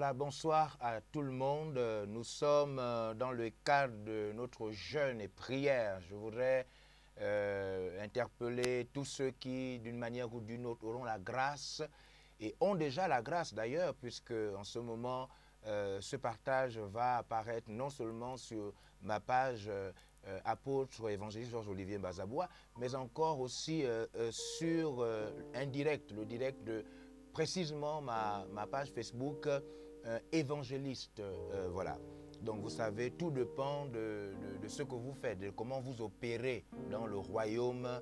Voilà, bonsoir à tout le monde. Nous sommes dans le cadre de notre jeûne et prière. Je voudrais interpeller tous ceux qui, d'une manière ou d'une autre, auront la grâce et ont déjà la grâce d'ailleurs, puisque en ce moment, ce partage va apparaître non seulement sur ma page apôtre évangéliste Georges-Olivier Bazabois, mais encore aussi sur un direct, le direct de précisément ma page Facebook évangéliste. Voilà. Donc vous savez, tout dépend de ce que vous faites, de comment vous opérez dans le royaume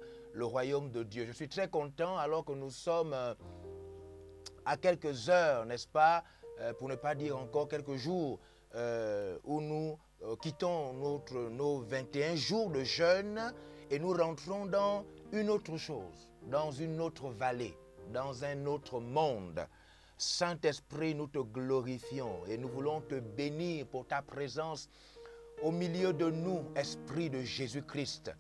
de Dieu. Je suis très content alors que nous sommes à quelques heures, n'est-ce pas, pour ne pas dire encore quelques jours, où nous quittons nos 21 jours de jeûne et nous rentrons dans une autre chose, dans une autre vallée, dans un autre monde. Saint-Esprit, nous te glorifions et nous voulons te bénir pour ta présence au milieu de nous, Esprit de Jésus-Christ.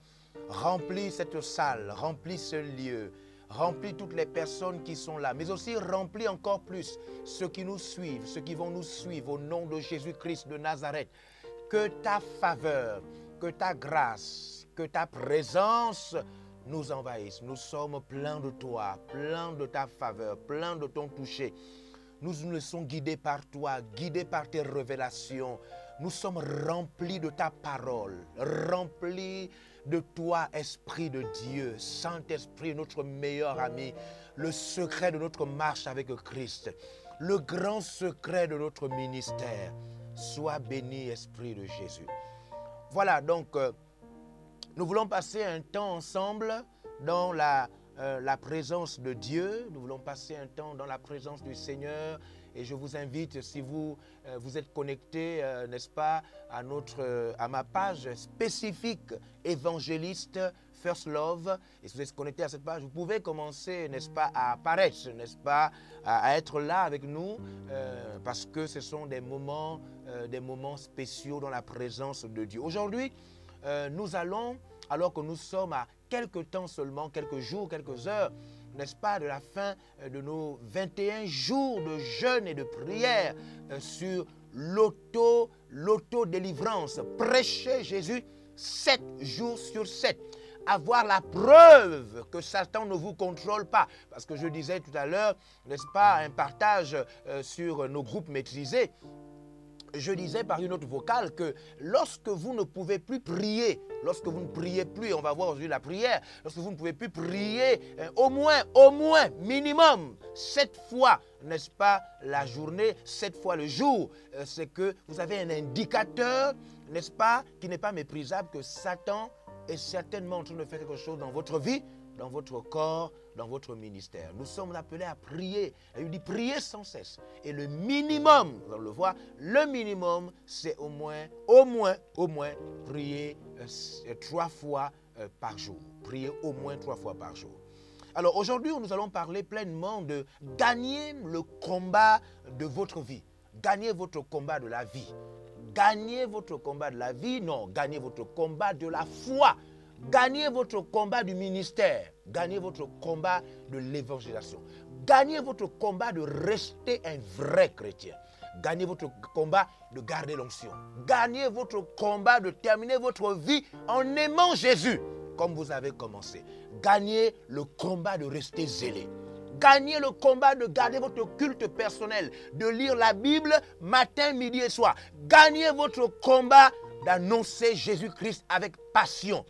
Remplis cette salle, remplis ce lieu, remplis toutes les personnes qui sont là, mais aussi remplis encore plus ceux qui nous suivent, ceux qui vont nous suivre au nom de Jésus-Christ de Nazareth. Que ta faveur, que ta grâce, que ta présence nous envahissent. Nous sommes pleins de toi, pleins de ta faveur, pleins de ton toucher. Nous nous laissons guider par toi, guidés par tes révélations. Nous sommes remplis de ta parole, remplis de toi, Esprit de Dieu, Saint-Esprit, notre meilleur ami, le secret de notre marche avec Christ, le grand secret de notre ministère. Sois béni, Esprit de Jésus. Voilà, donc, nous voulons passer un temps ensemble dans la présence de Dieu. Nous voulons passer un temps dans la présence du Seigneur. Et je vous invite, si vous êtes connectés, n'est-ce pas, à ma page spécifique évangéliste First Love. Et si vous êtes connectés à cette page, vous pouvez commencer, n'est-ce pas, à apparaître, n'est-ce pas, à être là avec nous, parce que ce sont des moments spéciaux dans la présence de Dieu. Aujourd'hui, nous allons, alors que nous sommes à quelques temps seulement, quelques jours, quelques heures, n'est-ce pas, de la fin de nos 21 jours de jeûne et de prière sur l'auto-délivrance. Prêcher Jésus 7 jours sur 7. Avoir la preuve que Satan ne vous contrôle pas. Parce que je disais tout à l'heure, n'est-ce pas, un partage sur nos groupes maîtrisés. Je disais par une autre vocale que lorsque vous ne pouvez plus prier, lorsque vous ne priez plus, on va voir aujourd'hui la prière, lorsque vous ne pouvez plus prier au moins, minimum, 7 fois, n'est-ce pas, la journée, 7 fois le jour, c'est que vous avez un indicateur, n'est-ce pas, qui n'est pas méprisable, que Satan est certainement en train de faire quelque chose dans votre vie, dans votre corps, dans votre ministère. Nous sommes appelés à prier. Il dit prier sans cesse. Et le minimum, on le voit, le minimum, c'est au moins, prier 3 fois par jour. Prier au moins 3 fois par jour. Alors aujourd'hui, nous allons parler pleinement de gagner le combat de votre vie. Gagner votre combat de la vie. Gagner votre combat de la vie, non, gagner votre combat de la foi. Gagnez votre combat du ministère. Gagnez votre combat de l'évangélisation. Gagnez votre combat de rester un vrai chrétien. Gagnez votre combat de garder l'onction. Gagnez votre combat de terminer votre vie en aimant Jésus, comme vous avez commencé. Gagnez le combat de rester zélé. Gagnez le combat de garder votre culte personnel, de lire la Bible matin, midi et soir. Gagnez votre combat d'annoncer Jésus-Christ avec passion.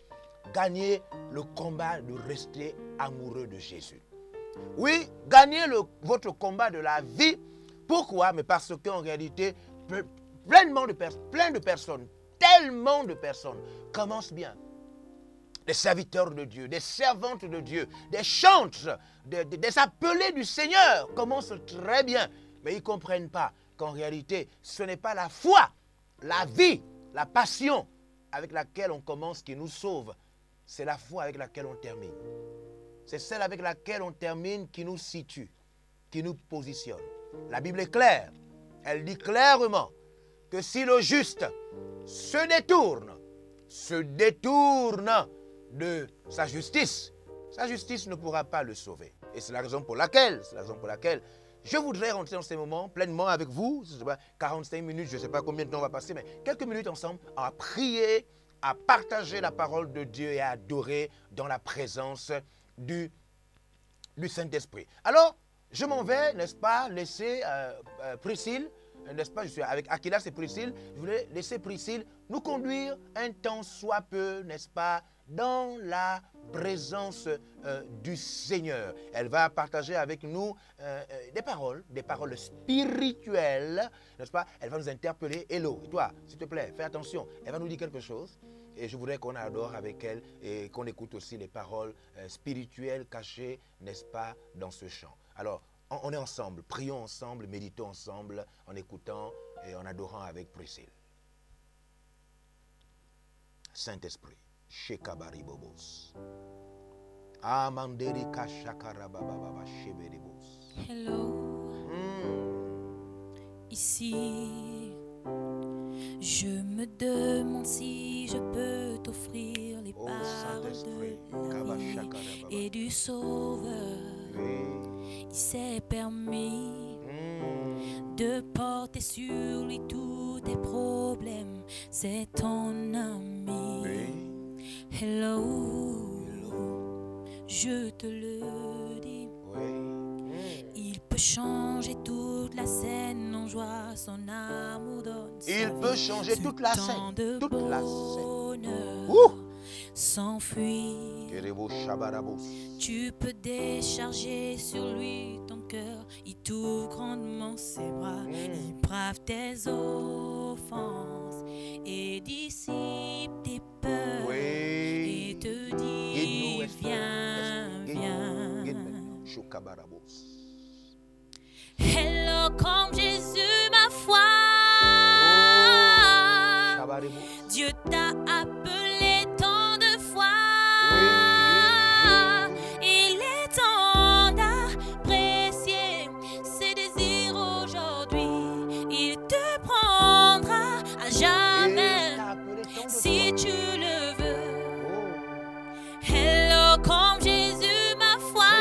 Gagnez le combat de rester amoureux de Jésus. Oui, gagnez votre combat de la vie. Pourquoi? Mais parce qu'en réalité, plein de personnes, tellement de personnes commencent bien. Des serviteurs de Dieu, des servantes de Dieu, des chantres, des appelés du Seigneur commencent très bien. Mais ils ne comprennent pas qu'en réalité, ce n'est pas la foi, la vie, la passion avec laquelle on commence qui nous sauve. C'est la foi avec laquelle on termine. C'est celle avec laquelle on termine qui nous situe, qui nous positionne. La Bible est claire. Elle dit clairement que si le juste se détourne de sa justice ne pourra pas le sauver. Et c'est la raison pour laquelle je voudrais rentrer dans ces moments pleinement avec vous, 45 minutes, je ne sais pas combien de temps on va passer, mais quelques minutes ensemble à prier, à partager la parole de Dieu et à adorer dans la présence du Saint-Esprit. Alors, je m'en vais, n'est-ce pas, laisser Priscille, n'est-ce pas, je suis avec Akilas et Priscille, je voulais laisser Priscille nous conduire un temps soit peu, n'est-ce pas, dans la présence du Seigneur. Elle va partager avec nous des paroles spirituelles, n'est-ce pas? Elle va nous interpeller. Hello, et toi, s'il te plaît, fais attention, elle va nous dire quelque chose. Et je voudrais qu'on adore avec elle et qu'on écoute aussi les paroles spirituelles cachées, n'est-ce pas, dans ce chant. Alors, on est ensemble, prions ensemble, méditons ensemble, en écoutant et en adorant avec Priscille. Saint-Esprit. Shekabaribobos. Amanderika shakarabababa sheberibos. Hello. Ici, je me demande si je peux t'offrir les paroles de la vie et du Sauveur. Il s'est permis de porter sur lui tous tes problèmes. C'est ton ami. Hello, je te le dis. Il peut changer toute la scène en joie, son amour donne. Il peut changer toute la scène, toute la scène. S'enfuir. Tu peux décharger sur lui ton cœur. Il t'ouvre grandement ses bras. Il brave tes offenses et dissipe tes peurs. Et te dit viens, viens. Hello, comme Jésus ma foi. Dieu t'a appelé tant de fois. Il est temps d'apprécier ses désirs aujourd'hui. Il te prendra à jamais si tu le veux. Hello, comme Jésus ma foi.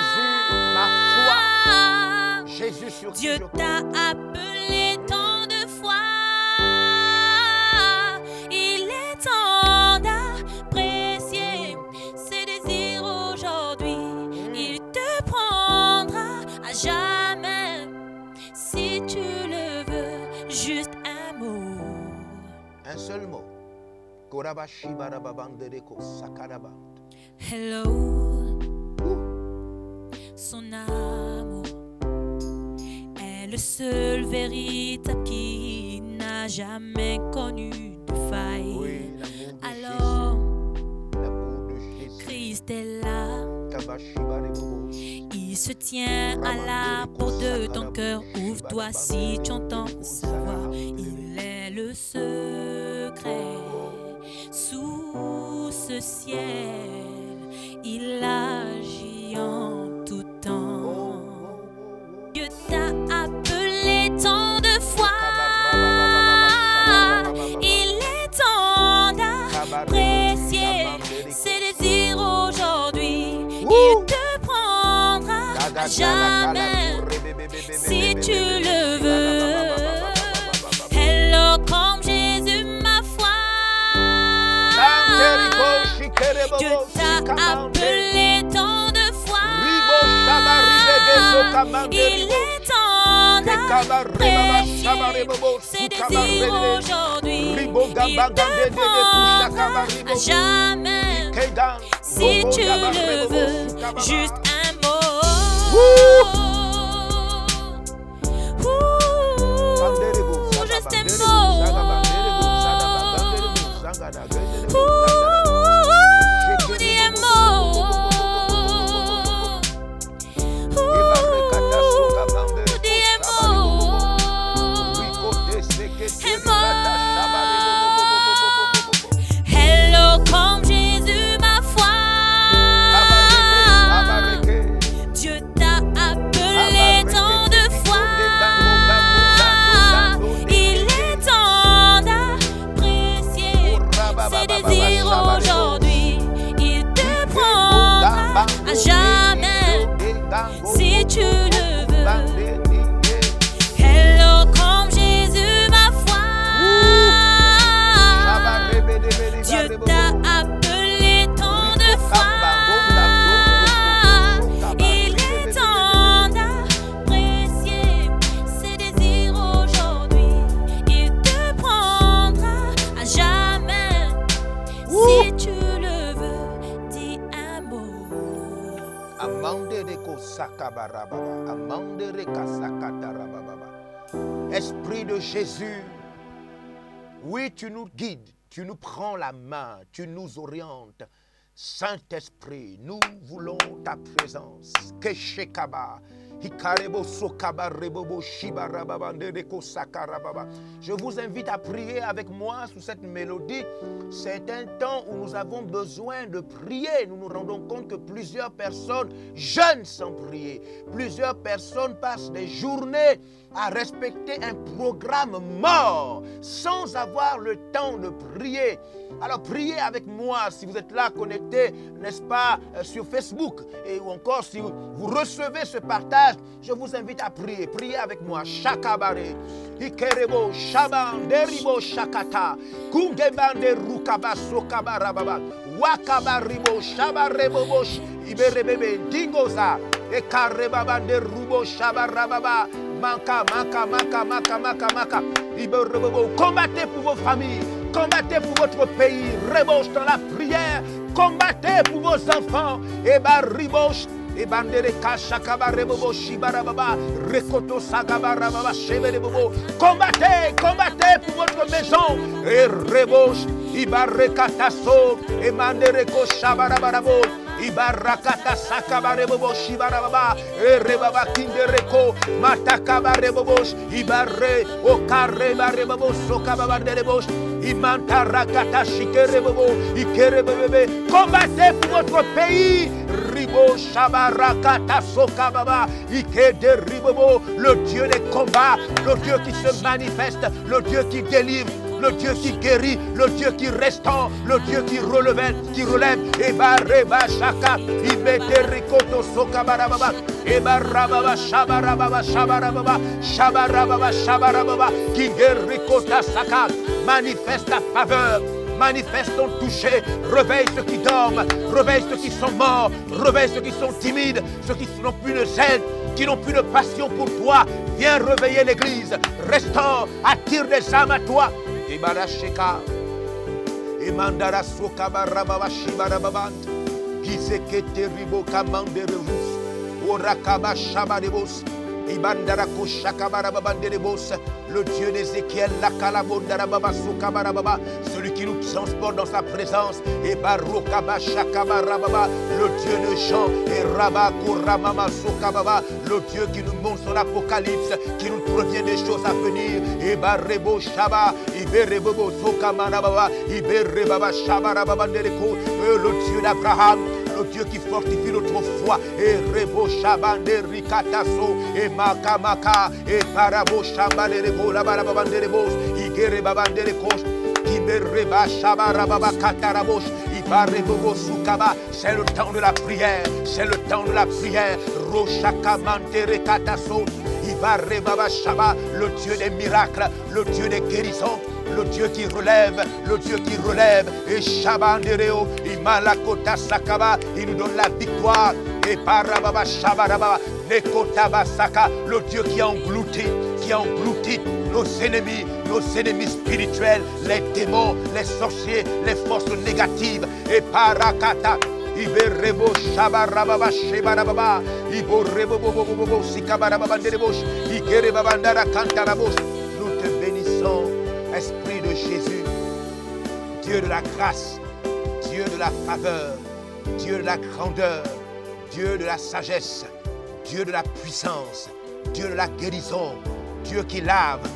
Jésus sur Dieu t'a appelé tant de fois. Il est temps d'apprécier ses désirs aujourd'hui. Il te prendra à jamais si tu le veux. Juste un mot. Un seul mot. Hello. Son amour est le seul véritable qui n'a jamais connu de faille. Oui, alors, l'amour de Jésus. Christ est là. Il se tient à la porte de ton cœur. Ouvre-toi si tu entends sa voix. Il est le secret sous ce ciel. Il agit en tout temps. Dieu t'a appelé tant de fois. Il est temps d'apprécier ses désirs aujourd'hui. Il te prendra à jamais si tu le veux. Hello, comme Jésus ma foi. Dieu t'a appelé tant de fois. Il est temps d'apprécier ses désirs aujourd'hui. Il te prendra à jamais si tu le veux. Juste un mot. Juste un mot. Dis un mot. Dis un mot. Hello, comme Jésus ma foi. Dieu t'a appelé tant de fois. Il est temps d'apprécier ses désirs aujourd'hui. Il te prendra à jamais si tu le veux. Esprit de Jésus, oui, tu nous guides, tu nous prends la main, tu nous orientes. Saint-Esprit, nous voulons ta présence. Keshekaba. Je vous invite à prier avec moi sous cette mélodie. C'est un temps où nous avons besoin de prier. Nous nous rendons compte que plusieurs personnes jeûnent sans prier. Plusieurs personnes passent des journées à respecter un programme mort sans avoir le temps de prier. Alors priez avec moi si vous êtes là connecté, n'est-ce pas, sur Facebook, ou encore si vous recevez ce partage, je vous invite à prier. Priez avec moi. Shakabare, Ikerebo, Shaban, Deribo, Shakata, Kungebande, Rukaba, Sokabarababa, Wakabaribo, Shabarebo, Iberebebe, Dingoza, Ekarebabande, Rubo, Shabarababa, Maka. Combattez pour vos familles, combattez pour votre pays, rebauche dans la prière, combattez pour vos enfants, et ribauche, et bandere kashakaba rebobo shibarababa, rekoto sagabarababa sheberebobo, combattez pour votre maison, et rebauche, ibarekataso, et mandereko shabarabarabo, Ibarakata sakabarebobo shibarababa rebaba kindereko matakabarebobosh ibare okarebarebobo sokababanderebosh imantarakata shikerebobo ikerebebe. Combattez pour votre pays. Ribo shabarakata sokababa ikederebobo. Le Dieu des combats, le Dieu qui se manifeste, le Dieu qui délivre, le Dieu qui guérit, le Dieu qui restaure, le Dieu qui relève, et bareba shaka, ibete rikoto sokabarababa, et barababa shabarababa, shabarababa, qui guéricota saka, manifeste ta faveur. Manifeste ton toucher, réveille ceux qui dorment, réveille ceux qui sont morts, réveille ceux qui sont timides, ceux qui n'ont plus de zèle, qui n'ont plus de passion pour toi. Viens réveiller l'église, restaure, attire des âmes à toi. Et barasheka, et mandara sokabarababa shibarababant, gizekete ribo kamanderus, orakaba shabarebos. Le Dieu d'Ézéchiel, celui qui nous transporte dans sa présence, le Dieu de Jean, le Dieu qui nous montre son apocalypse, qui nous prévient des choses à venir, le Dieu d'Abraham, le Dieu qui fortifie notre foi, et Rebo Shabande Rikataso, et Makamaka, et Parabo Shabande Rebo, la Barabande Rebos, Igere Babande Rekos, Kimereba Shabarababa Katarabos, Ibarebo Sukaba. C'est le temps de la prière, c'est le temps de la prière. Roshaka Mantere Kataso, Ibarebaba Shaba, le Dieu des miracles, le Dieu des guérisons. Le Dieu qui relève, et Shabandereo, et Malakota Sakaba, il nous donne la victoire, et Parababa Shabarababa, Nekotaba Saka, le Dieu qui engloutit nos ennemis spirituels, les démons, les sorciers, les forces négatives, et Parakata. Iberebo shabarababa shebarababa, Iborebo bobo sikabarababa derebosh, Ikerebabandara kantarabos. Nous te bénissons, Esprit de Jésus, Dieu de la grâce, Dieu de la faveur, Dieu de la grandeur, Dieu de la sagesse, Dieu de la puissance, Dieu de la guérison, Dieu qui lave,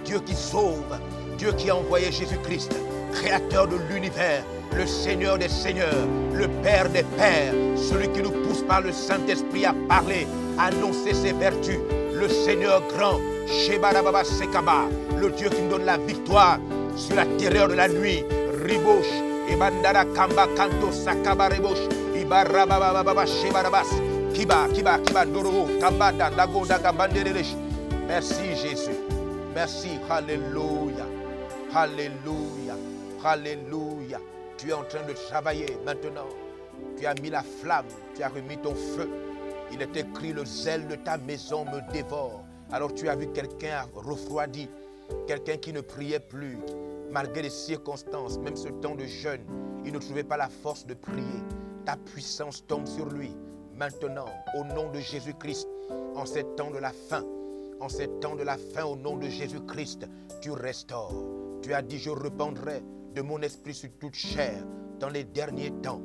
Dieu qui sauve, Dieu qui a envoyé Jésus-Christ, Créateur de l'univers, le Seigneur des seigneurs, le Père des pères, celui qui nous pousse par le Saint-Esprit à parler, à annoncer ses vertus, le Seigneur grand, Shebarababa Sekaba, le Dieu qui nous donne la victoire sur la terreur de la nuit, Ribosh, Ibandara Kamba Kanto Sakaba Ribosh, Ibarababa Shebarabas, Kiba, Doro, Kambada, Dagoda, Gabanderesh. Merci Jésus, merci, Alléluia, Alléluia, Alléluia. Tu es en train de travailler maintenant, tu as mis la flamme, tu as remis ton feu. Il est écrit, le zèle de ta maison me dévore. Alors tu as vu quelqu'un refroidi, quelqu'un qui ne priait plus, malgré les circonstances, même ce temps de jeûne, il ne trouvait pas la force de prier. Ta puissance tombe sur lui, maintenant, au nom de Jésus-Christ, en ces temps de la fin, en ces temps de la fin, au nom de Jésus-Christ, tu restaures. Tu as dit, je répandrai de mon esprit sur toute chair dans les derniers temps.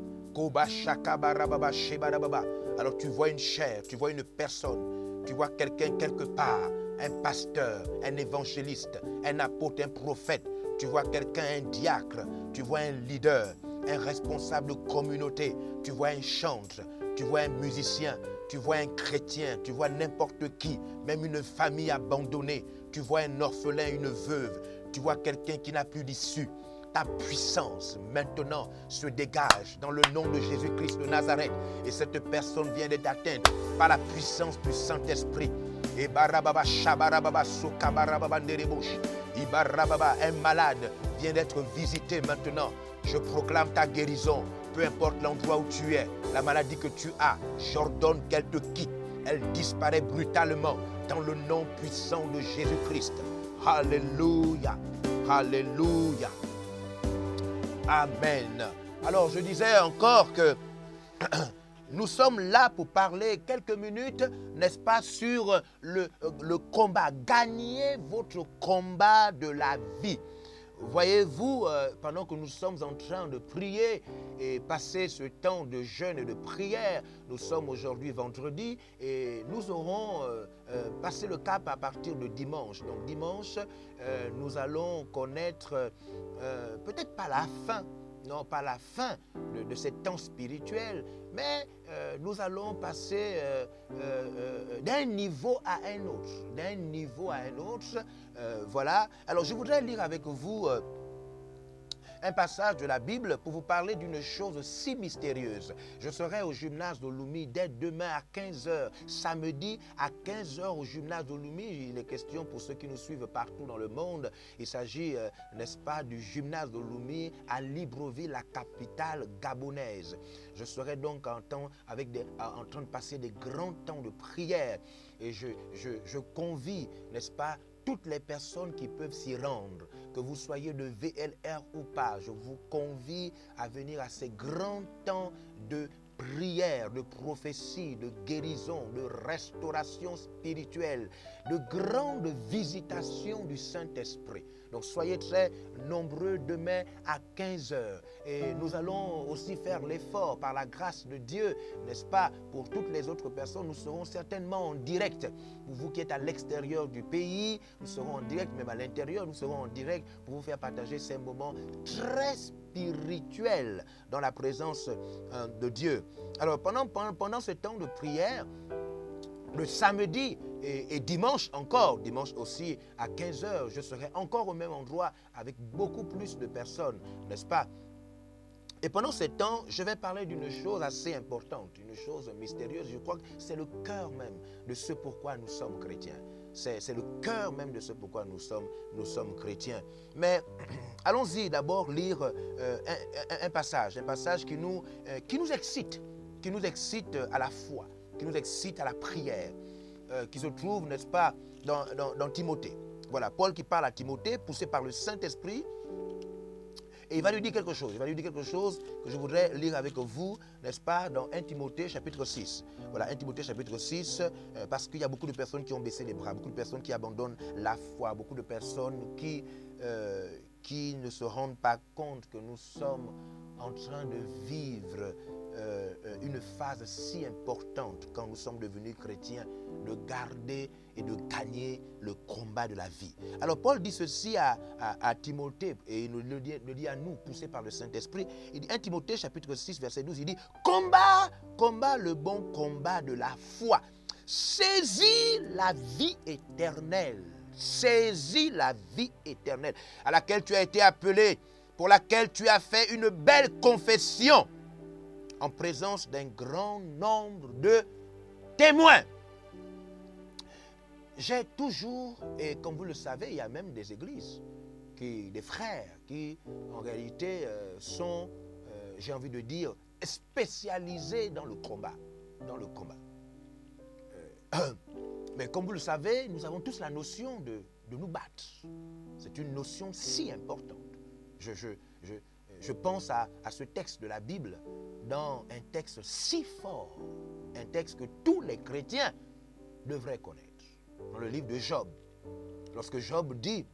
Alors tu vois une chair, tu vois une personne, tu vois quelqu'un quelque part, un pasteur, un évangéliste, un apôtre, un prophète, tu vois quelqu'un, un diacre, tu vois un leader, un responsable de communauté, tu vois un chantre, tu vois un musicien, tu vois un chrétien, tu vois n'importe qui, même une famille abandonnée, tu vois un orphelin, une veuve, tu vois quelqu'un qui n'a plus d'issue. Ta puissance maintenant se dégage dans le nom de Jésus-Christ de Nazareth. Et cette personne vient d'être atteinte par la puissance du Saint-Esprit. Et barababa, shabarababa, sokabarababa, nerebouche. Ibarababa, un malade vient d'être visité maintenant. Je proclame ta guérison. Peu importe l'endroit où tu es, la maladie que tu as, j'ordonne qu'elle te quitte. Elle disparaît brutalement dans le nom puissant de Jésus-Christ. Alléluia. Alléluia. Amen. Alors, je disais encore que nous sommes là pour parler quelques minutes, n'est-ce pas, sur le combat. Gagnez votre combat de la vie. Voyez-vous, pendant que nous sommes en train de prier et passer ce temps de jeûne et de prière, nous sommes aujourd'hui vendredi et nous aurons passé le cap à partir de dimanche. Donc dimanche, nous allons connaître peut-être pas la fin, non pas la fin de ce temps spirituel, mais nous allons passer d'un niveau à un autre, d'un niveau à un autre. Voilà. Alors je voudrais lire avec vous un passage de la Bible pour vous parler d'une chose si mystérieuse. Je serai au gymnase de Lumi dès demain à 15h. Samedi à 15h au gymnase de Lumi. Il est question pour ceux qui nous suivent partout dans le monde. Il s'agit, n'est-ce pas, du gymnase de Lumi à Libreville, la capitale gabonaise. Je serai donc en train de passer des grands temps de prière. Et je convie, n'est-ce pas, toutes les personnes qui peuvent s'y rendre, que vous soyez de VLR ou pas, je vous convie à venir à ces grands temps de prière, de prophétie, de guérison, de restauration spirituelle, de grande visitation du Saint-Esprit. Donc soyez très nombreux demain à 15h. Et nous allons aussi faire l'effort par la grâce de Dieu, n'est-ce pas? Pour toutes les autres personnes, nous serons certainement en direct. Pour vous qui êtes à l'extérieur du pays, nous serons en direct, même à l'intérieur, nous serons en direct pour vous faire partager ces moments très spirituels dans la présence de Dieu. Alors pendant ce temps de prière, le samedi et dimanche encore, dimanche aussi à 15h, je serai encore au même endroit avec beaucoup plus de personnes, n'est-ce pas? Et pendant ce temps, je vais parler d'une chose assez importante, une chose mystérieuse. Je crois que c'est le cœur même de ce pourquoi nous sommes chrétiens. C'est le cœur même de ce pourquoi nous sommes chrétiens. Mais allons-y d'abord lire un passage qui nous excite à la foi, qui nous excite à la prière, qui se trouve, n'est-ce pas, dans Timothée. Voilà, Paul qui parle à Timothée, poussé par le Saint-Esprit, et il va lui dire quelque chose. Il va lui dire quelque chose que je voudrais lire avec vous, n'est-ce pas, dans 1 Timothée chapitre 6. Voilà, 1 Timothée chapitre 6, parce qu'il y a beaucoup de personnes qui ont baissé les bras, beaucoup de personnes qui abandonnent la foi, beaucoup de personnes qui ne se rendent pas compte que nous sommes en train de vivre une phase si importante quand nous sommes devenus chrétiens, de garder et de gagner le combat de la vie. Alors Paul dit ceci à Timothée, et il le dit à nous, poussé par le Saint-Esprit. Il dit 1 Timothée chapitre 6 verset 12, il dit combat le bon combat de la foi, saisis la vie éternelle, saisis la vie éternelle à laquelle tu as été appelé, pour laquelle tu as fait une belle confession en présence d'un grand nombre de témoins. J'ai toujours, et comme vous le savez, il y a même des églises, des frères qui en réalité sont, j'ai envie de dire, spécialisés dans le combat. Mais comme vous le savez, nous avons tous la notion de nous battre. C'est une notion si importante. Je pense à ce texte de la Bible, dans un texte si fort, un texte que tous les chrétiens devraient connaître. Dans le livre de Job, lorsque Job dit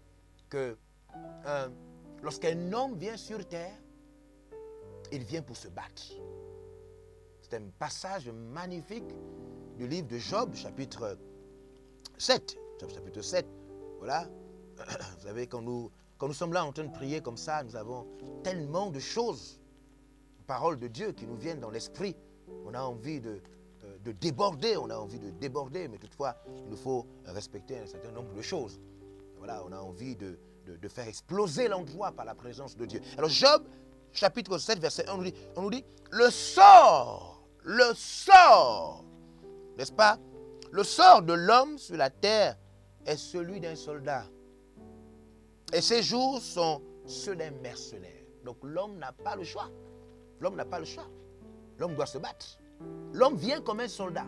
que lorsqu'un homme vient sur terre, il vient pour se battre. C'est un passage magnifique du livre de Job, chapitre 7. Chapitre 7, voilà. Vous savez, quand nous sommes là en train de prier comme ça, nous avons tellement de choses, paroles de Dieu qui nous viennent dans l'esprit. On a envie de déborder, mais toutefois, il nous faut respecter un certain nombre de choses. Voilà, on a envie de faire exploser l'endroit par la présence de Dieu. Alors Job, chapitre 7, verset 1, on nous dit, le sort, n'est-ce pas? Le sort de l'homme sur la terre est celui d'un soldat. Et ses jours sont ceux d'un mercenaire. Donc l'homme n'a pas le choix. L'homme n'a pas le choix. L'homme doit se battre. L'homme vient comme un soldat,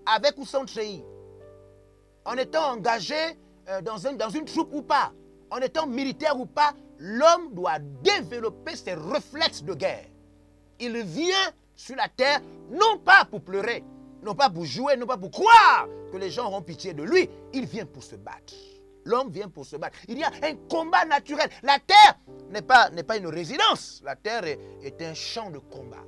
avec ou sans treillis, en étant engagé dans une troupe ou pas, en étant militaire ou pas, l'homme doit développer ses réflexes de guerre. Il vient sur la terre, non pas pour pleurer, non pas pour jouer, non pas pour croire que les gens auront pitié de lui. Il vient pour se battre. L'homme vient pour se battre. Il y a un combat naturel. La terre n'est pas une résidence. La terre est un champ de combat.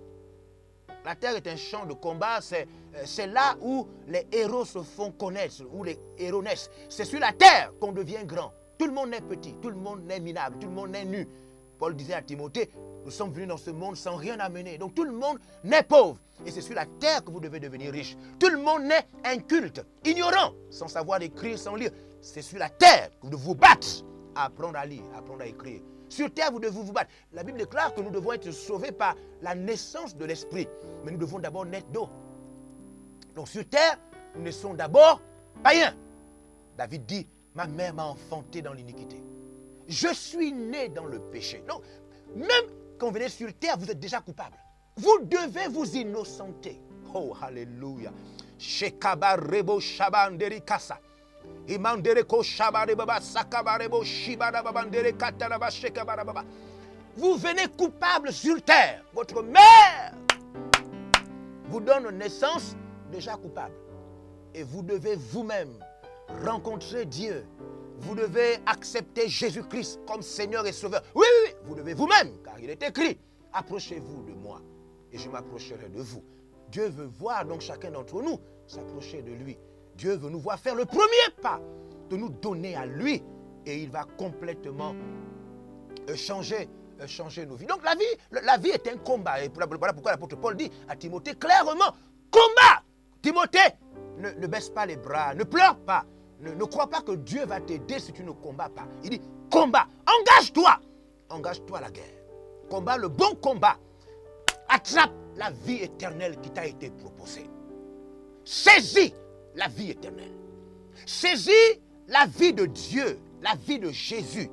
La terre est un champ de combat. C'est là où les héros se font connaître, où les héros naissent. C'est sur la terre qu'on devient grand. Tout le monde est petit, tout le monde est minable, tout le monde est nu. Paul disait à Timothée, nous sommes venus dans ce monde sans rien amener. Donc tout le monde n'est pauvre. Et c'est sur la terre que vous devez devenir riche. Tout le monde n'est inculte, ignorant, sans savoir écrire, sans lire. C'est sur la terre que vous devez vous battre, à apprendre à lire, à apprendre à écrire. Sur terre, vous devez vous battre. La Bible déclare que nous devons être sauvés par la naissance de l'esprit. Mais nous devons d'abord naître d'eau. Donc sur terre, nous naissons d'abord païens. David dit, ma mère m'a enfanté dans l'iniquité. Je suis né dans le péché. Donc, même quand vous venez sur terre, vous êtes déjà coupable. Vous devez vous innocenter. Oh, alléluia. Shekabarebo shabanderi kasa. Vous venez coupable sur terre. Votre mère vous donne naissance déjà coupable. Et vous devez vous-même rencontrer Dieu. Vous devez accepter Jésus-Christ comme Seigneur et Sauveur. Oui, oui, vous devez vous-même, car il est écrit, approchez-vous de moi et je m'approcherai de vous. Dieu veut voir donc chacun d'entre nous s'approcher de lui. Dieu veut nous voir faire le premier pas, de nous donner à lui, et il va complètement changer nos vies. Donc la vie est un combat. Et voilà pourquoi l'apôtre Paul dit à Timothée clairement, combat! Timothée, ne baisse pas les bras, ne pleure pas, ne crois pas que Dieu va t'aider si tu ne combats pas. Il dit, combat, engage-toi à la guerre. Combat le bon combat. Attrape la vie éternelle qui t'a été proposée. Saisis la vie éternelle. Saisis la vie de Dieu, la vie de Jésus.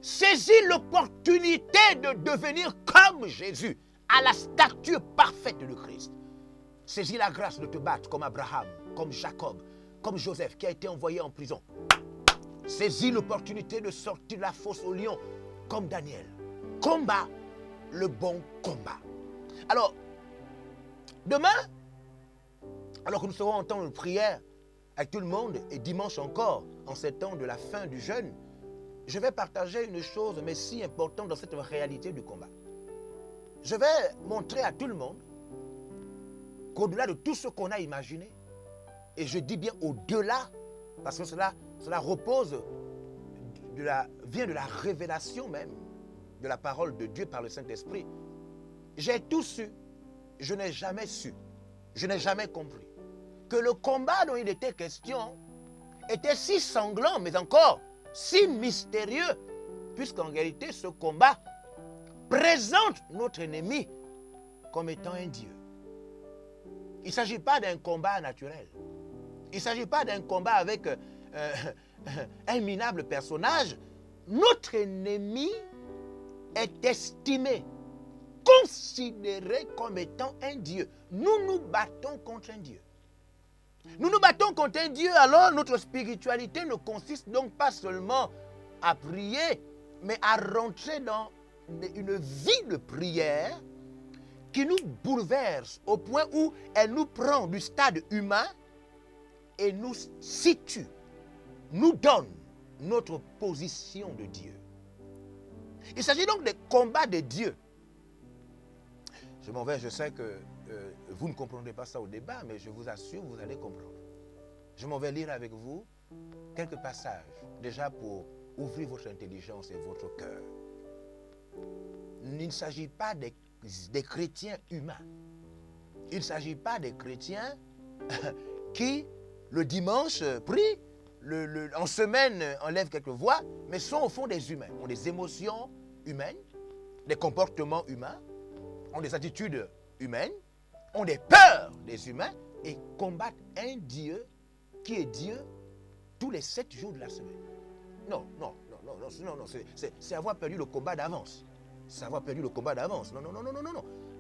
Saisis l'opportunité de devenir comme Jésus, à la stature parfaite de Christ. Saisis la grâce de te battre comme Abraham, comme Jacob, comme Joseph qui a été envoyé en prison. Saisis l'opportunité de sortir de la fosse au lion comme Daniel. Combat le bon combat. Alors, demain, alors que nous serons en temps de prière avec tout le monde, et dimanche encore, en ces temps de la fin du jeûne, je vais partager une chose, mais si importante dans cette réalité du combat. Je vais montrer à tout le monde qu'au-delà de tout ce qu'on a imaginé, et je dis bien au-delà, parce que cela repose, vient de la révélation même, de la parole de Dieu par le Saint-Esprit. J'ai tout su, je n'ai jamais su, je n'ai jamais compris que le combat dont il était question était si sanglant, mais encore si mystérieux, puisqu'en réalité ce combat présente notre ennemi comme étant un Dieu. Il ne s'agit pas d'un combat naturel. Il ne s'agit pas d'un combat avec un minable personnage. Notre ennemi est estimé, considéré comme étant un Dieu. Nous nous battons contre un Dieu. Nous nous battons contre un Dieu, alors notre spiritualité ne consiste donc pas seulement à prier, mais à rentrer dans une vie de prière qui nous bouleverse au point où elle nous prend du stade humain et nous situe, nous donne notre position de Dieu. Il s'agit donc des combats de Dieu. Je m'en vais, je sais que vous ne comprendrez pas ça au débat, mais je vous assure, vous allez comprendre. Je m'en vais lire avec vous quelques passages, déjà pour ouvrir votre intelligence et votre cœur. Il ne s'agit pas des chrétiens humains. Il ne s'agit pas des chrétiens qui, le dimanche, prient, en semaine, enlèvent quelques voix, mais sont au fond des humains, ont des émotions humaines, des comportements humains, ont des attitudes humaines, ont des peurs des humains et combattent un Dieu qui est Dieu tous les 7 jours de la semaine. Non, c'est avoir perdu le combat d'avance. C'est avoir perdu le combat d'avance. Non.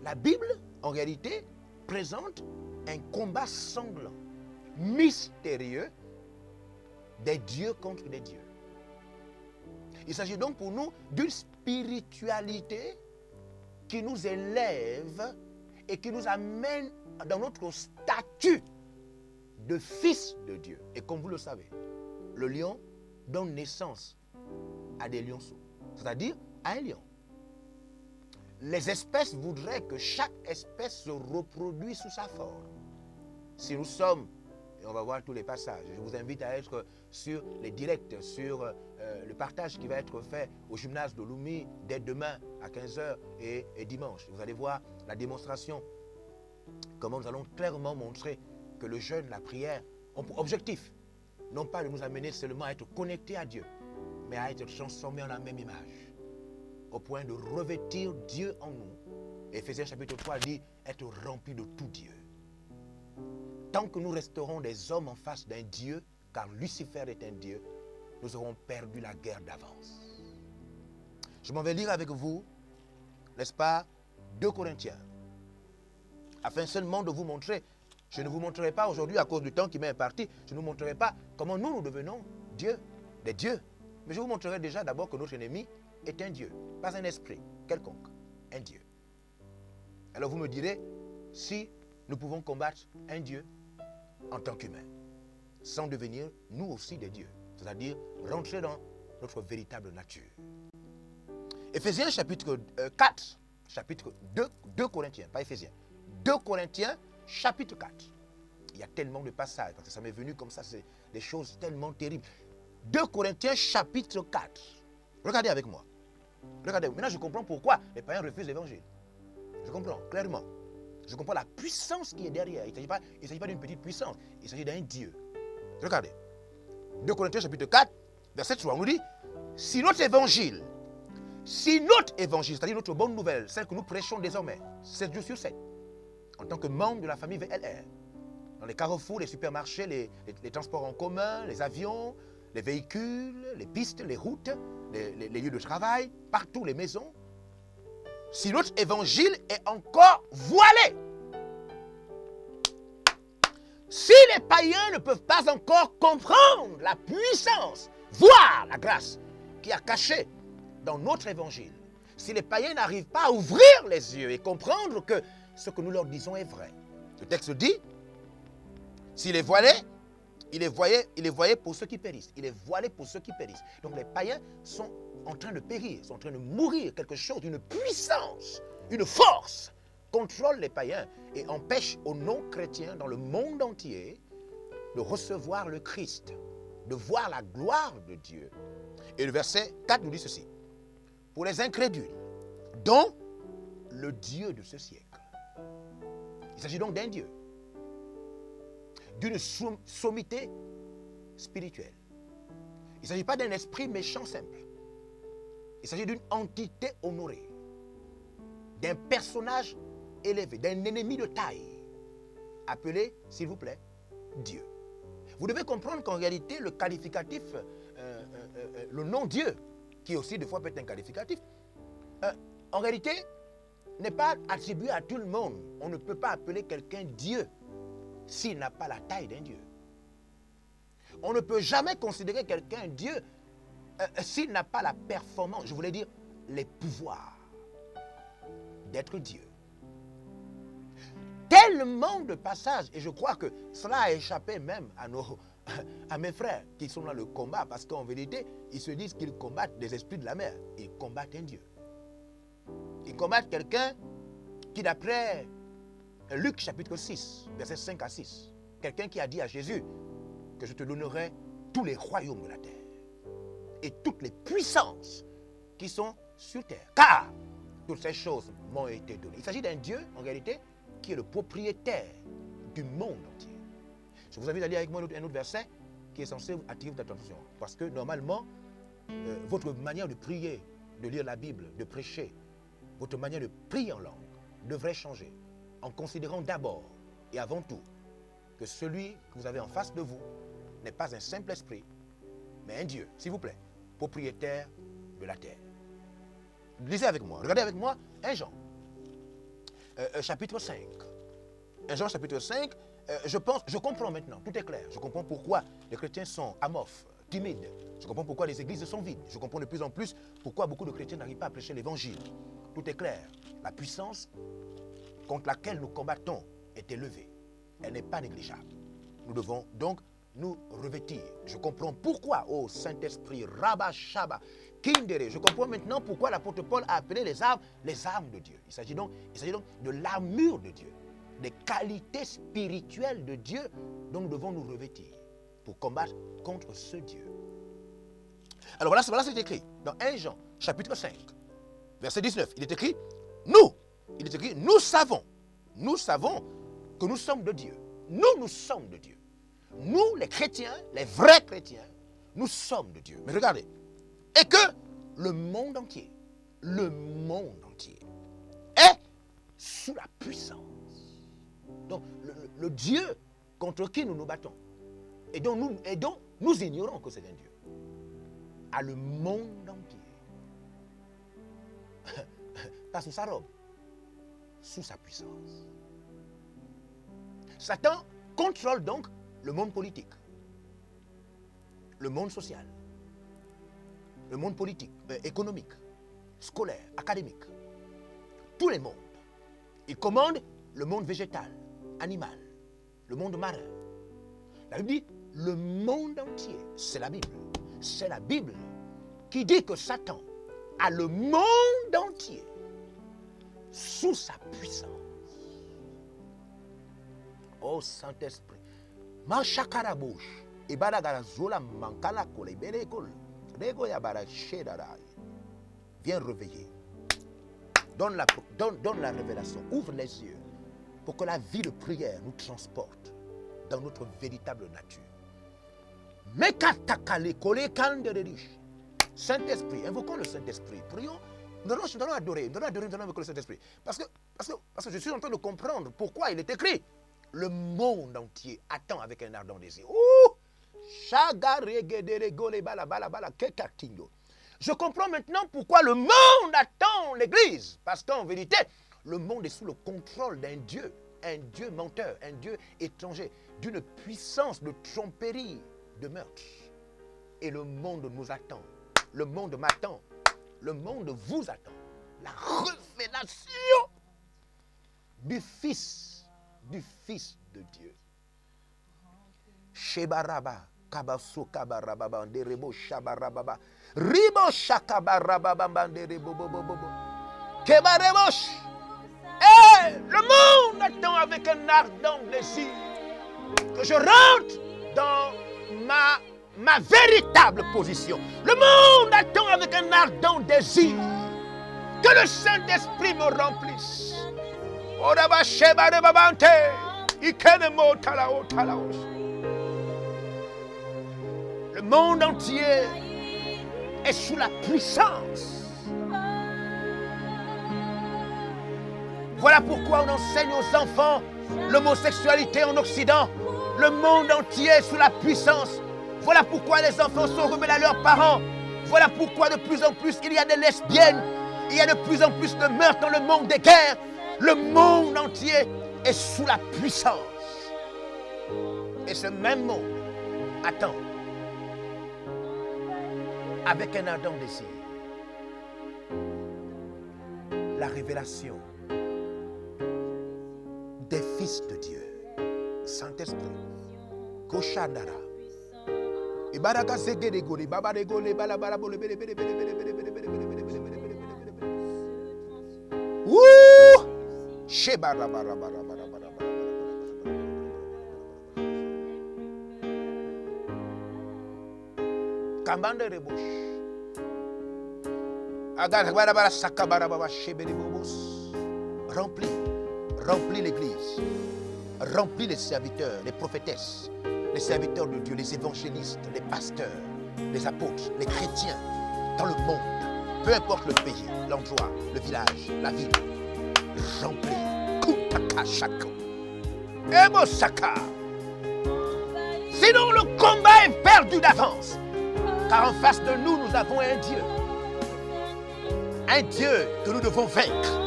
La Bible, en réalité, présente un combat sanglant, mystérieux, des dieux contre des dieux. Il s'agit donc pour nous d'une spiritualité qui nous élève et qui nous amène dans notre statut de fils de Dieu. Et comme vous le savez, le lion donne naissance à des lionceaux, c'est-à-dire à un lion. Les espèces voudraient que chaque espèce se reproduise sous sa forme. Si nous sommes, et on va voir tous les passages, je vous invite à être sur les directs, sur le partage qui va être fait au gymnase de Lumi dès demain à 15h et dimanche. Vous allez voir la démonstration, comment nous allons clairement montrer que le jeûne, la prière ont pour objectif, non pas de nous amener seulement à être connectés à Dieu, mais à être transformés en la même image, au point de revêtir Dieu en nous. Éphésiens chapitre 3 dit être rempli de tout Dieu. Tant que nous resterons des hommes en face d'un Dieu, car Lucifer est un Dieu, nous aurons perdu la guerre d'avance. Je m'en vais lire avec vous, n'est-ce pas, 2 Corinthiens, afin seulement de vous montrer. Je ne vous montrerai pas aujourd'hui, à cause du temps qui m'est imparti, je ne vous montrerai pas comment nous devenons Dieu, des dieux. Mais je vous montrerai déjà d'abord que notre ennemi est un Dieu, pas un esprit quelconque, un Dieu. Alors vous me direz, si nous pouvons combattre un Dieu en tant qu'humains, sans devenir nous aussi des dieux, c'est-à-dire rentrer dans notre véritable nature. Éphésiens chapitre 4, chapitre 2 Corinthiens, pas Éphésiens, 2 Corinthiens chapitre 4. Il y a tellement de passages, parce que ça m'est venu comme ça, c'est des choses tellement terribles. 2 Corinthiens chapitre 4. Regardez avec moi. Regardez, maintenant je comprends pourquoi les païens refusent l'évangile. Je comprends clairement. Je comprends la puissance qui est derrière. Il ne s'agit pas d'une petite puissance, il s'agit d'un Dieu. Regardez. 2 Corinthiens chapitre 4, verset 3, on nous dit, si notre évangile, c'est-à-dire notre bonne nouvelle, celle que nous prêchons désormais, 7 jours sur 7, en tant que membre de la famille VLR, dans les carrefours, les supermarchés, les transports en commun, les avions, les véhicules, les pistes, les routes, les lieux de travail, partout, les maisons. Si notre évangile est encore voilé, si les païens ne peuvent pas encore comprendre la puissance, voir la grâce qui a caché dans notre évangile, si les païens n'arrivent pas à ouvrir les yeux et comprendre que ce que nous leur disons est vrai, le texte dit, s'il est voilé, il est voilé pour ceux qui périssent. Il est voilé pour ceux qui périssent. Donc les païens sont en train de périr, sont en train de mourir. Quelque chose, une puissance, une force contrôle les païens et empêche aux non-chrétiens dans le monde entier de recevoir le Christ, de voir la gloire de Dieu. Et le verset 4 nous dit ceci. Pour les incrédules, dont le Dieu de ce siècle. Il s'agit donc d'un Dieu, d'une sommité spirituelle. Il ne s'agit pas d'un esprit méchant simple. Il s'agit d'une entité honorée, d'un personnage élevé, d'un ennemi de taille, appelé, s'il vous plaît, Dieu. Vous devez comprendre qu'en réalité, le qualificatif, le nom Dieu, qui aussi des fois peut être un qualificatif, en réalité, n'est pas attribué à tout le monde. On ne peut pas appeler quelqu'un Dieu s'il n'a pas la taille d'un Dieu. On ne peut jamais considérer quelqu'un Dieu s'il n'a pas la performance, je voulais dire les pouvoirs d'être Dieu. tellement de passages. Et je crois que cela a échappé même à mes frères qui sont dans le combat. Parce qu'en vérité, ils se disent qu'ils combattent des esprits de la mer. Ils combattent un Dieu. Ils combattent quelqu'un qui, d'après Luc chapitre 6, versets 5 à 6, quelqu'un qui a dit à Jésus que je te donnerai tous les royaumes de la terre et toutes les puissances qui sont sur terre. Car toutes ces choses m'ont été données. Il s'agit d'un Dieu, en réalité, qui est le propriétaire du monde entier. Je vous invite à lire avec moi un autre verset qui est censé attirer votre attention. Parce que normalement, votre manière de prier, de lire la Bible, de prêcher, votre manière de prier en langue devrait changer en considérant d'abord et avant tout que celui que vous avez en face de vous n'est pas un simple esprit, mais un Dieu, s'il vous plaît, propriétaire de la terre. Lisez avec moi, regardez avec moi 1 Jean, chapitre 5. 1 Jean, chapitre 5, je comprends maintenant, tout est clair. Je comprends pourquoi les chrétiens sont amorphes, timides. Je comprends pourquoi les églises sont vides. Je comprends de plus en plus pourquoi beaucoup de chrétiens n'arrivent pas à prêcher l'évangile. Tout est clair. La puissance contre laquelle nous combattons est élevée. Elle n'est pas négligeable. Nous devons donc nous revêtir. Je comprends pourquoi, ô Saint-Esprit, Rabba Shaba, Kindere, je comprends maintenant pourquoi l'apôtre Paul a appelé les armes de Dieu. Il s'agit donc de l'armure de Dieu, des qualités spirituelles de Dieu dont nous devons nous revêtir pour combattre contre ce Dieu. Alors voilà ce qui est écrit dans 1 Jean, chapitre 5, verset 19. Il est écrit, nous savons que nous sommes de Dieu. Nous sommes de Dieu. Nous, les chrétiens, les vrais chrétiens, nous sommes de Dieu. Mais regardez, et que le monde entier est sous la puissance. Donc, le Dieu contre qui nous nous battons, et dont nous ignorons que c'est un Dieu, a le monde entier, pas sous sa robe, sous sa puissance. Satan contrôle donc le monde politique, le monde social, le monde politique, économique, scolaire, académique, tous les mondes. Il commande le monde végétal, animal, le monde marin. La Bible dit le monde entier, c'est la Bible. C'est la Bible qui dit que Satan a le monde entier sous sa puissance. Oh Saint-Esprit, Manchakarabouche, Ibaragarazola Mankala Kole Berekol, Regoya Barachedaraï, viens réveiller. Donne la révélation, ouvre les yeux pour que la vie de prière nous transporte dans notre véritable nature. Saint-Esprit, invoquons le Saint-Esprit, prions, nous allons adorer avec le Saint-Esprit. Parce que je suis en train de comprendre pourquoi il est écrit. Le monde entier attend avec un ardent désir. Je comprends maintenant pourquoi le monde attend l'Église. Parce qu'en vérité, le monde est sous le contrôle d'un Dieu menteur, un Dieu étranger, d'une puissance de tromperie, de meurtre. Et le monde nous attend. Le monde m'attend. Le monde vous attend. La révélation du Fils de Dieu. Shebaraba, Kabaso Kabarababa, Derebo Shabarababa, Ribo Shakabarababa, Derebo Bobo, Kebarebosh. Et le monde attend avec un ardent désir que je rentre dans ma véritable position. Le monde attend avec un ardent désir que le Saint-Esprit me remplisse. Le monde entier est sous la puissance. Voilà pourquoi on enseigne aux enfants l'homosexualité en Occident. Le monde entier est sous la puissance. Voilà pourquoi les enfants sont rebelles à leurs parents. Voilà pourquoi de plus en plus il y a des lesbiennes. Il y a de plus en plus de meurtres dans le monde des guerres. Le monde entier est sous la puissance. Et ce même monde attend avec un ardent désir la révélation des Fils de Dieu, Saint-Esprit, Koshandara. Ibaraka segede gole, baba de gole, balabara bole, bele, bele, bele, bele, bele, bele, bele, bele, bele, bele, bele, bele, bele, bele. Wouh! Shebara, bara, bara, bara, bara, bara. Kambande rebouche. Agar, bara, bara, saka, bara, bara, shebele, bobos. Remplis l'église. Remplis les serviteurs, les prophétesses, les serviteurs de Dieu, les évangélistes, les pasteurs, les apôtres, les chrétiens dans le monde. Peu importe le pays, l'endroit, le village, la ville. Remplis. Kutaka shaka. Emo saka. Sinon le combat est perdu d'avance. Car en face de nous, nous avons un Dieu. Un Dieu que nous devons vaincre.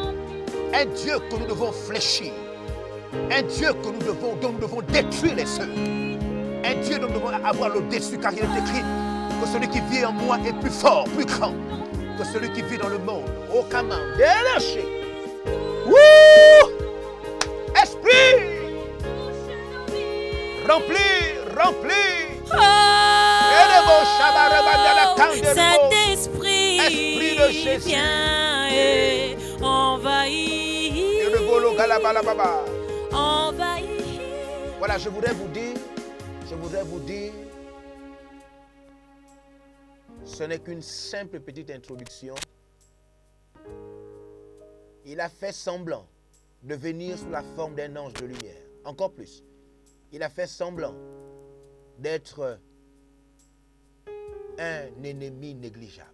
Un Dieu que nous devons fléchir. Un Dieu que dont nous devons détruire les œufs. Un Dieu dont nous devons avoir le dessus, car il est écrit que celui qui vit en moi est plus fort, plus grand que celui qui vit dans le monde. Au Kaman, délaché. Wouh! Esprit! Remplis, remplis! Saint-Esprit, Esprit de Jésus, viens et envahis. Envahis. Voilà, je voudrais vous dire, ce n'est qu'une simple petite introduction. Il a fait semblant de venir sous la forme d'un ange de lumière. Encore plus, il a fait semblant d'être un ennemi négligeable,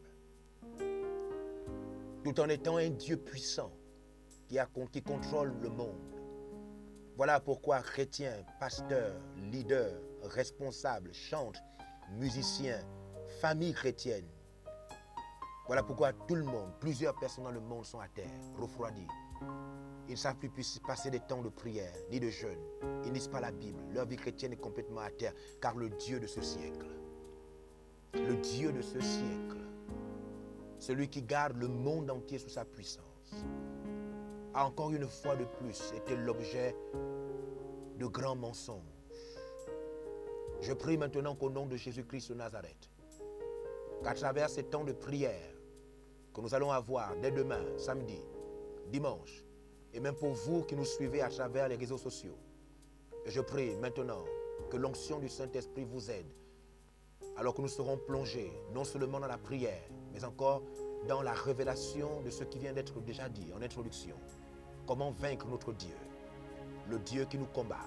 tout en étant un Dieu puissant qui contrôle le monde. Voilà pourquoi chrétiens, pasteurs, leaders, responsables, chantres, musiciens, familles chrétiennes. Voilà pourquoi tout le monde, plusieurs personnes dans le monde sont à terre, refroidis. Ils ne savent plus passer des temps de prière, ni de jeûne. Ils ne lisent pas la Bible. Leur vie chrétienne est complètement à terre, car le Dieu de ce siècle, le Dieu de ce siècle, celui qui garde le monde entier sous sa puissance, a encore une fois de plus été l'objet de grands mensonges. Je prie maintenant qu'au nom de Jésus-Christ de Nazareth, qu'à travers ces temps de prière que nous allons avoir dès demain, samedi, dimanche, et même pour vous qui nous suivez à travers les réseaux sociaux, je prie maintenant que l'onction du Saint-Esprit vous aide, alors que nous serons plongés non seulement dans la prière, mais encore dans la révélation de ce qui vient d'être déjà dit en introduction. Comment vaincre notre Dieu, le Dieu qui nous combat,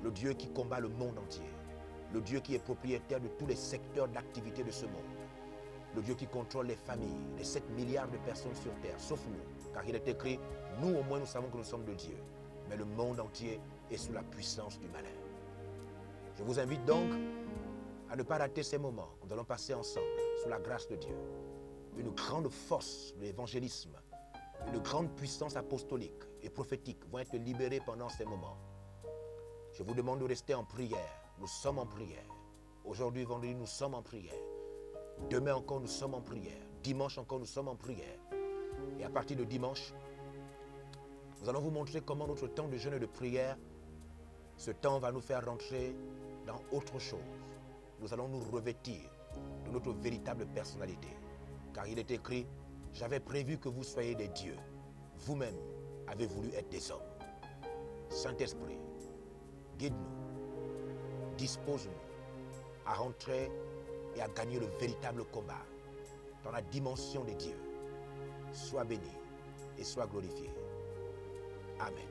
le Dieu qui combat le monde entier, le Dieu qui est propriétaire de tous les secteurs d'activité de ce monde, le Dieu qui contrôle les familles, les 7 milliards de personnes sur terre, sauf nous, car il est écrit, nous au moins nous savons que nous sommes de Dieu, mais le monde entier est sous la puissance du malin. Je vous invite donc à ne pas rater ces moments que nous allons passer ensemble, sous la grâce de Dieu. Une grande force de l'évangélisme, une grande puissance apostolique et prophétique vont être libérées pendant ces moments. Je vous demande de rester en prière. Nous sommes en prière. Aujourd'hui, vendredi, nous sommes en prière. Demain encore, nous sommes en prière. Dimanche encore, nous sommes en prière. Et à partir de dimanche, nous allons vous montrer comment notre temps de jeûne et de prière, ce temps va nous faire rentrer dans autre chose. Nous allons nous revêtir de notre véritable personnalité. Car il est écrit, j'avais prévu que vous soyez des dieux. Vous-même avez voulu être des hommes. Saint-Esprit, guide-nous, dispose-nous à rentrer et à gagner le véritable combat dans la dimension des dieux. Sois béni et sois glorifié. Amen.